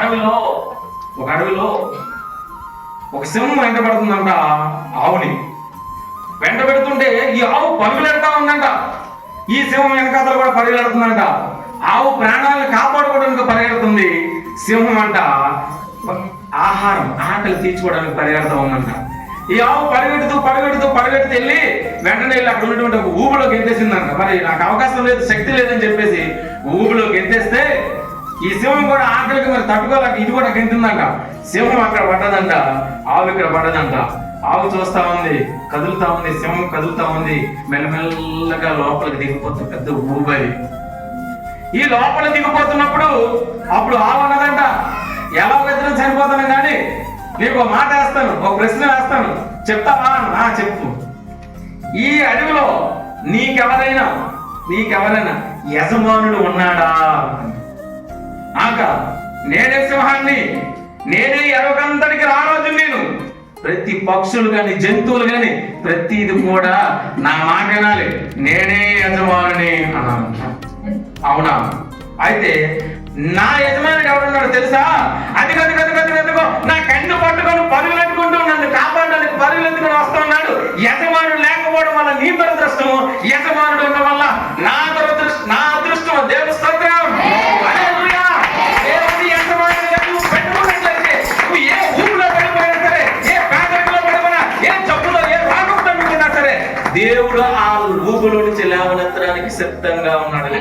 అడవిలో ఒక సింహం వెంట పడుతుందంట ఆవుని. వెంట పెడుతుంటే ఈ ఆవు పరుగులెడతా ఉందంట. ఈ సింహం వెనకాతలు కూడా పరిగెడుతుందంట. ఆవు ప్రాణాలను కాపాడుకోవడానికి పరిగెడుతుంది. సింహం అంట ఆహారం ఆకలి తీర్చుకోవడానికి పరిగెడతా ఉందంట. ఈ ఆవు పరిగెడుతూ వెళ్ళి వెంటనే వెళ్ళి అక్కడ ఉన్నటువంటి ఒక ఊబిలోకి ఎత్తేసిందంట. మరి నాకు అవకాశం లేదు, శక్తి లేదని చెప్పేసి ఊబిలోకి ఎత్తేస్తే ఈ సింహం కూడా ఆకలికి మరి తట్టుకోలేక ఇది కూడా గెంతుందంట. సింహం అక్కడ పడ్డదంట, ఆవు ఇక్కడ పడ్డదంట. ఆవు చూస్తా ఉంది, కదులుతా ఉంది, సింహం కదులుతా ఉంది. మెల్లమెల్లగా లోపలికి దిగిపోతుంది పెద్ద ఊబరి. ఈ లోపల దిగిపోతున్నప్పుడు అప్పుడు ఆవు అన్నదంట, ఎలా ఇద్దరం చనిపోతాను కానీ నీకు ఒక మాట వేస్తాను, ఒక ప్రశ్న వేస్తాను, చెప్తావా? చెప్పు. ఈ అడవిలో నీకెవరైనా యజమానుడు ఉన్నాడా? నేనే సింహాన్ని, నేనే ఎరకంతటికి రారాజు. నేను ప్రతి పక్షులు గాని జంతువులు గాని ప్రతిది కూడా నా మాట వినాలి, నేనే యజమానుని అన్నాను. అవునా? అయితే నా యజమానుడు ఎవరున్నాడు తెలుసా? అదిగో నా కన్ను పట్టుకొని పరుగులెట్టుకుంటూ నన్ను కాపాడడానికి పరుగులెత్తుకొని వస్తూ ఉన్నాడు. యజమానుడు లేకపోవడం వల్ల నీ దురదృష్టము, యజమానుడు ఉండడం వల్ల నా అదృష్టం. దేవుని స్తోత్రం. దేవుడు ఆ ఊబులో నుంచి లేవనెత్తడానికి సిద్ధంగా ఉన్నాడు.